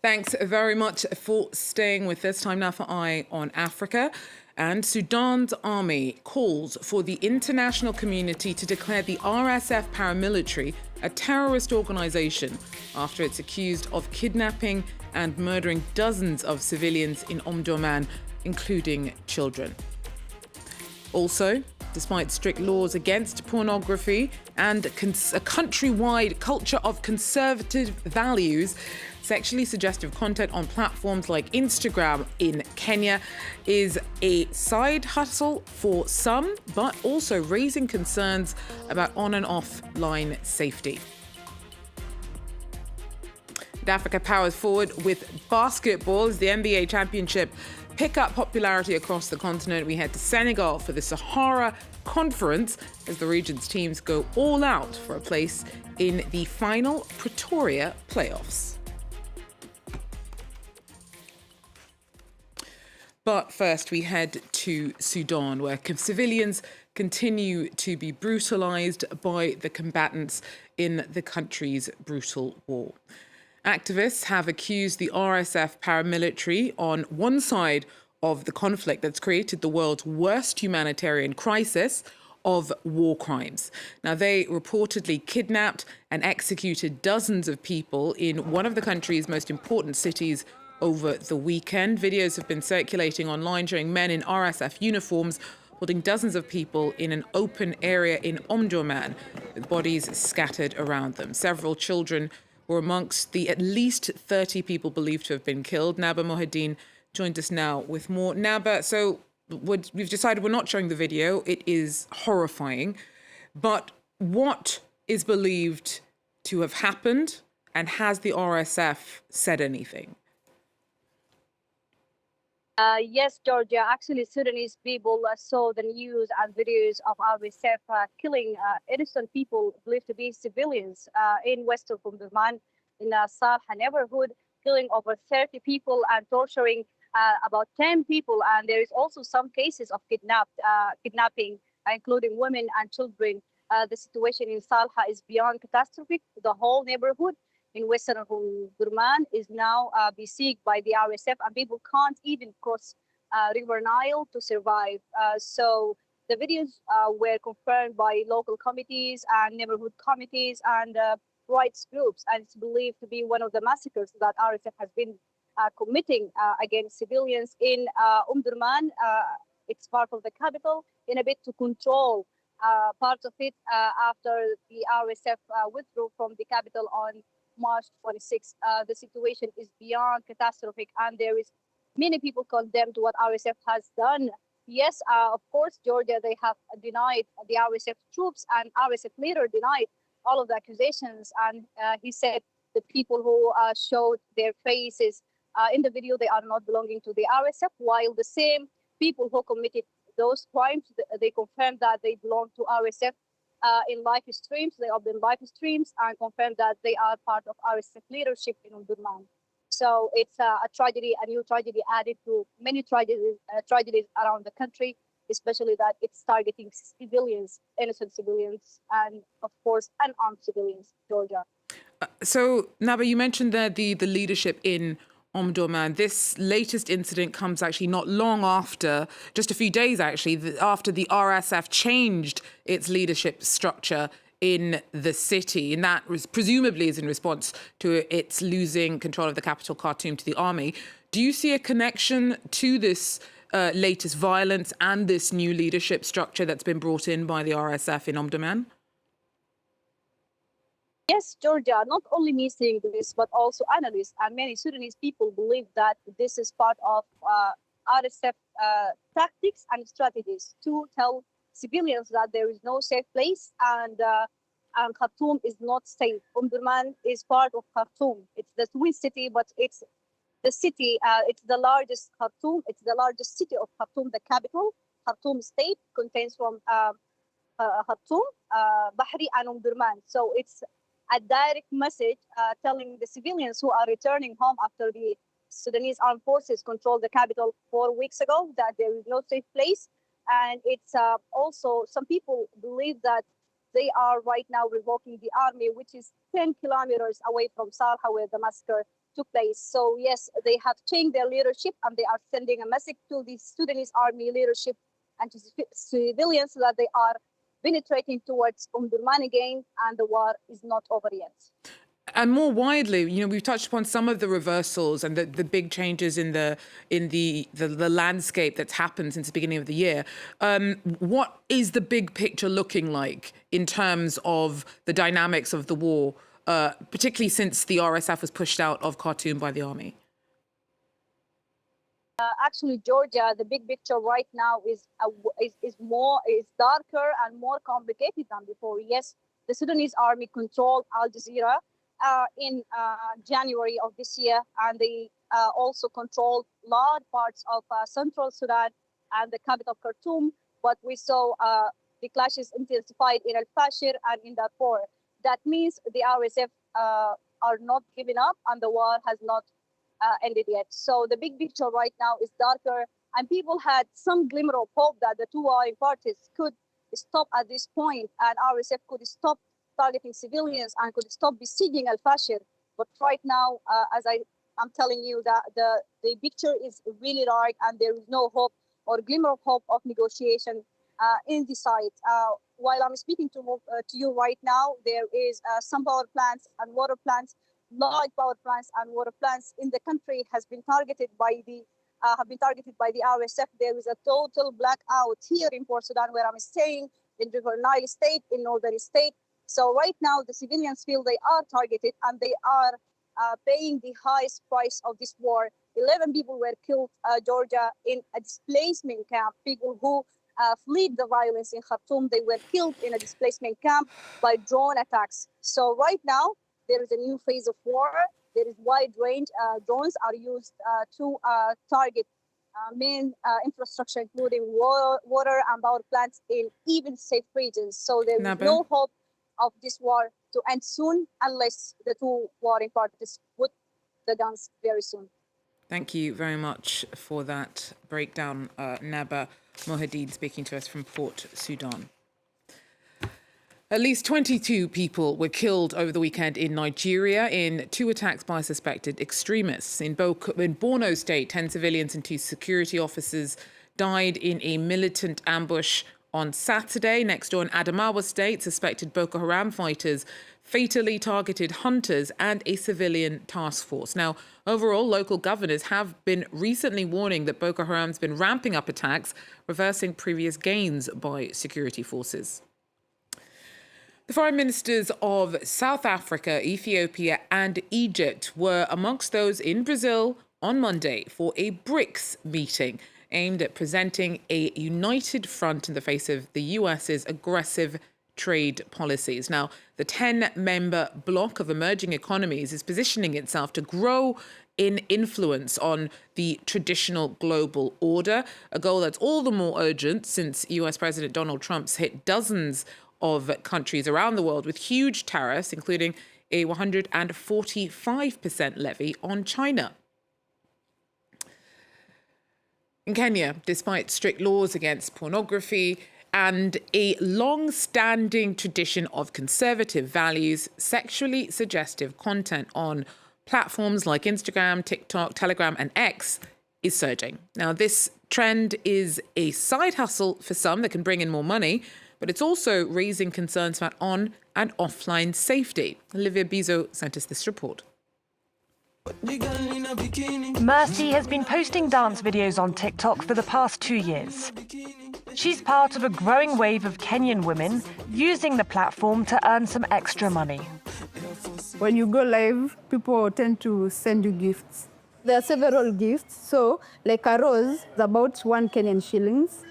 Thanks very much for staying with us. Time now for Eye on Africa. And Sudan's army calls for the international community to declare the RSF paramilitary a terrorist organization after it's accused of kidnapping and murdering dozens of civilians in Omdurman, including children. Also, despite strict laws against pornography and a countrywide culture of conservative values, sexually suggestive content on platforms like Instagram in Kenya is a side hustle for some, but also raising concerns about on and offline safety. Africa powers forward with basketball as the NBA championship pick up popularity across the continent. We head to Senegal for the Sahara Conference as the region's teams go all out for a place in the final Pretoria playoffs. But first, we head to Sudan, where civilians continue to be brutalized by the combatants in the country's brutal war. Activists have accused the RSF paramilitary on one side of the conflict that's created the world's worst humanitarian crisis of war crimes. Now, they reportedly kidnapped and executed dozens of people in one of the country's most important cities over the weekend. Videos have been circulating online showing men in RSF uniforms holding dozens of people in an open area in Omdurman, with bodies scattered around them. Several children were amongst the at least 30 people believed to have been killed. Naba Mohedin joined us now with more. Naba, so we've decided we're not showing the video. It is horrifying. But what is believed to have happened, and has the RSF said anything? Yes, Georgia. Actually, Sudanese people saw the news and videos of RSF killing innocent people believed to be civilians in western Omdurman in a Salha neighborhood, killing over 30 people and torturing about 10 people. And there is also some cases of kidnapping, including women and children. The situation in Salha is beyond catastrophic. The whole neighborhood in western Omdurman is now besieged by the RSF, and people can't even cross River Nile to survive. So the videos were confirmed by local committees and neighborhood committees and rights groups, and it's believed to be one of the massacres that RSF has been committing against civilians in Omdurman. It's part of the capital, in a bid to control part of it after the RSF withdrew from the capital on March 26th. The situation is beyond catastrophic, and there is many people condemned what RSF has done. Yes, of course, Georgia, they have denied the RSF troops, and RSF leader denied all of the accusations. And he said the people who showed their faces in the video, they are not belonging to the RSF, while the same people who committed those crimes, they confirmed that they belong to RSF. In live streams, they opened live streams and confirmed that they are part of RSF leadership in Omdurman. So it's a tragedy, a new tragedy added to many tragedies around the country, especially that it's targeting civilians, innocent civilians, and of course, unarmed civilians, Georgia. So, Naba, you mentioned there the leadership in Omdurman. This latest incident comes actually not long after, just a few days actually, after the RSF changed its leadership structure in the city. And that was presumably is in response to its losing control of the capital, Khartoum, to the army. Do you see a connection to this latest violence and this new leadership structure that's been brought in by the RSF in Omdurman? Yes, Georgia, not only me seeing this, but also analysts and many Sudanese people believe that this is part of RSF tactics and strategies to tell civilians that there is no safe place and Khartoum is not safe. Omdurman is part of Khartoum. It's the twin city, but it's the city, it's the largest Khartoum. It's the largest city of Khartoum, the capital. Khartoum state contains from Khartoum, Bahri and Omdurman. So it's a direct message telling the civilians who are returning home after the Sudanese armed forces controlled the capital 4 weeks ago that there is no safe place. And it's also, some people believe that they are right now revoking the army, which is 10 kilometers away from Salha, where the massacre took place. So yes, they have changed their leadership and they are sending a message to the Sudanese army leadership and to civilians so that they are penetrating towards Omdurman again, and the war is not over yet. And more widely, we've touched upon some of the reversals and the big changes in the landscape that's happened since the beginning of the year. What is the big picture looking like in terms of the dynamics of the war, particularly since the RSF was pushed out of Khartoum by the army? Actually, Georgia, the big picture right now is darker and more complicated than before. Yes, the Sudanese army controlled Al Jazeera in January of this year, and they also controlled large parts of central Sudan and the capital Khartoum. But we saw the clashes intensified in Al-Fashir and in Darfur. That means the RSF are not giving up, and the war has not ended yet. So the big picture right now is darker, and people had some glimmer of hope that the two warring parties could stop at this point, and RSF could stop targeting civilians and could stop besieging Al-Fashir. But right now, as I'm telling you, that the picture is really dark, and there is no hope or glimmer of hope of negotiation in the site. While I'm speaking to you right now, there is some power plants and water plants, large power plants and water plants in the country have been targeted by the RSF. There is a total blackout here in Port Sudan, where I'm staying, in River Nile State, in Northern State. So right now, the civilians feel they are targeted, and they are paying the highest price of this war. 11 people were killed, Georgia, in a displacement camp. People who fled the violence in Khartoum, they were killed in a displacement camp by drone attacks. So right now, there is a new phase of war. There is wide range. Drones are used to target main infrastructure, including water and power plants in even safe regions. So there is no hope of this war to end soon unless the two warring parties put the guns very soon. Thank you very much for that breakdown, Naba Mohadeen, speaking to us from Port Sudan. At least 22 people were killed over the weekend in Nigeria in two attacks by suspected extremists. In Borno State, 10 civilians and 2 security officers died in a militant ambush on Saturday. Next door in Adamawa State, suspected Boko Haram fighters fatally targeted hunters and a civilian task force. Now, overall, local governors have been recently warning that Boko Haram's been ramping up attacks, reversing previous gains by security forces. The foreign ministers of South Africa, Ethiopia and Egypt were amongst those in Brazil on Monday for a BRICS meeting aimed at presenting a united front in the face of the US's aggressive trade policies. Now, the 10-member bloc of emerging economies is positioning itself to grow in influence on the traditional global order, a goal that's all the more urgent since US President Donald Trump's hit dozens of countries around the world with huge tariffs, including a 145% levy on China. In Kenya, despite strict laws against pornography and a long-standing tradition of conservative values, sexually suggestive content on platforms like Instagram, TikTok, Telegram and X is surging. Now, this trend is a side hustle for some that can bring in more money, but it's also raising concerns about on and offline safety. Olivia Bizo sent us this report. Mercy has been posting dance videos on TikTok for the past 2 years. She's part of a growing wave of Kenyan women using the platform to earn some extra money. When you go live, people tend to send you gifts. There are several gifts. So, like a rose is about 1 Kenyan shillings.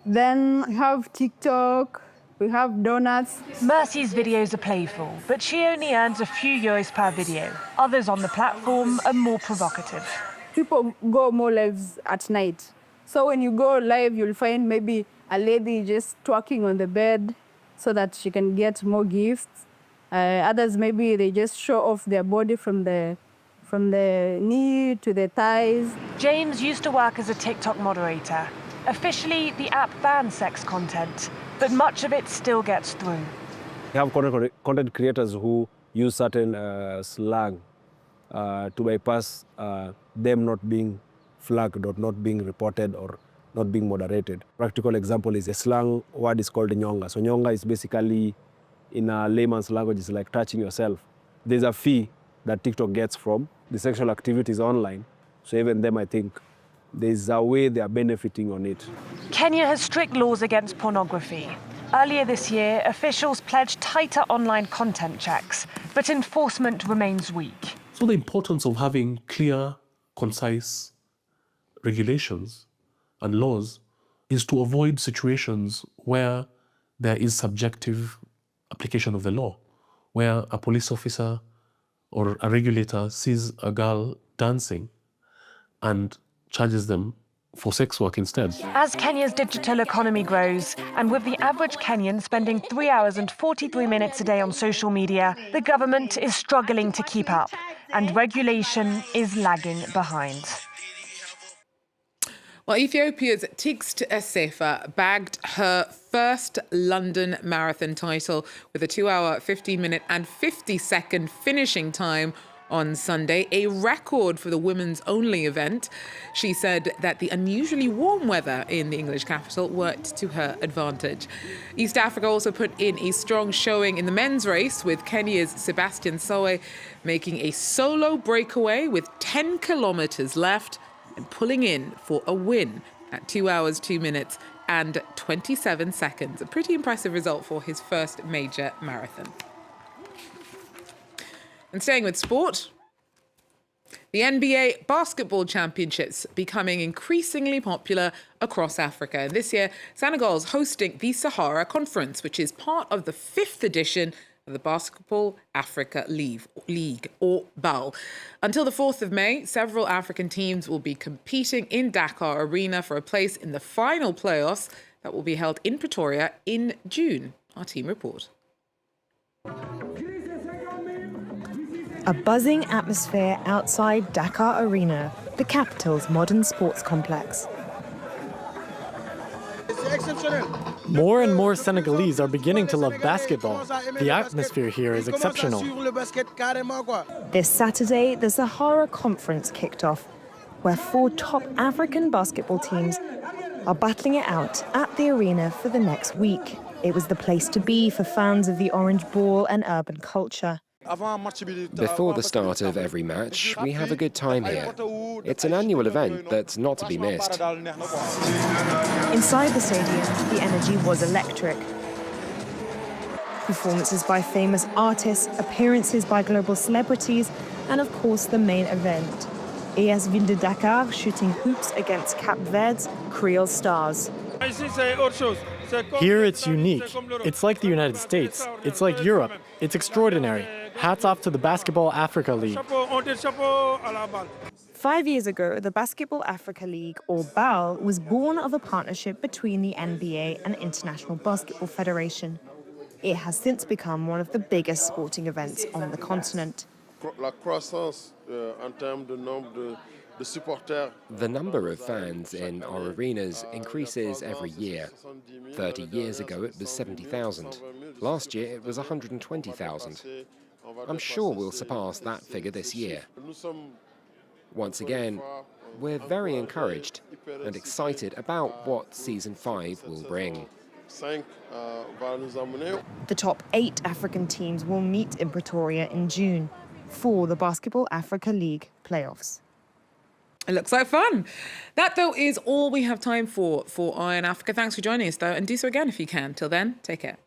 Then we have TikTok, we have donuts. Mercy's videos are playful, but she only earns a few euros per video. Others on the platform are more provocative. People go more lives at night. So when you go live, you'll find maybe a lady just twerking on the bed so that she can get more gifts. Others, maybe they just show off their body from the knee to the thighs. James used to work as a TikTok moderator. Officially, the app bans sex content, but much of it still gets through. We have content creators who use certain slang to bypass them not being flagged or not being reported or not being moderated. Practical example is a slang word is called nyonga. So nyonga is basically, in a layman's language, is like touching yourself. There's a fee that TikTok gets from the sexual activities online. So even them, I think, there's a way they are benefiting on it. Kenya has strict laws against pornography. Earlier this year, officials pledged tighter online content checks, but enforcement remains weak. So the importance of having clear, concise regulations and laws is to avoid situations where there is subjective application of the law, where a police officer or a regulator sees a girl dancing and charges them for sex work instead. As Kenya's digital economy grows, and with the average Kenyan spending 3 hours and 43 minutes a day on social media, the government is struggling to keep up, and regulation is lagging behind. Well, Ethiopia's Tigst Assefa bagged her first London Marathon title with a 2-hour, 15-minute and 50-second finishing time on Sunday, a record for the women's only event. She said that the unusually warm weather in the English capital worked to her advantage. East Africa also put in a strong showing in the men's race, with Kenya's Sebastian Soe making a solo breakaway with 10 kilometres left and pulling in for a win at 2 hours, 2 minutes and 27 seconds. A pretty impressive result for his first major marathon. And staying with sport, the NBA basketball championships becoming increasingly popular across Africa. And this year, Senegal's hosting the Sahara Conference, which is part of the 5th edition of the Basketball Africa League, or BAL. Until the 4th of May, several African teams will be competing in Dakar Arena for a place in the final playoffs that will be held in Pretoria in June. Our team report. A buzzing atmosphere outside Dakar Arena, the capital's modern sports complex. More and more Senegalese are beginning to love basketball. The atmosphere here is exceptional. This Saturday, the Sahara Conference kicked off, where 4 top African basketball teams are battling it out at the arena for the next week. It was the place to be for fans of the orange ball and urban culture. Before the start of every match, we have a good time here. It's an annual event that's not to be missed. Inside the stadium, the energy was electric. Performances by famous artists, appearances by global celebrities, and of course the main event. AS Ville de Dakar shooting hoops against Cap Verde's Creole Stars. Here it's unique. It's like the United States. It's like Europe. It's extraordinary. Hats off to the Basketball Africa League. 5 years ago, the Basketball Africa League, or BAL, was born of a partnership between the NBA and International Basketball Federation. It has since become one of the biggest sporting events on the continent. The number of fans in our arenas increases every year. 30 years ago it was 70,000. Last year it was 120,000. I'm sure we'll surpass that figure this year. Once again, we're very encouraged and excited about what Season 5 will bring. The top 8 African teams will meet in Pretoria in June for the Basketball Africa League playoffs. It looks like fun. That, though, is all we have time for Eye on Africa. Thanks for joining us, though, and do so again if you can. Till then, take care.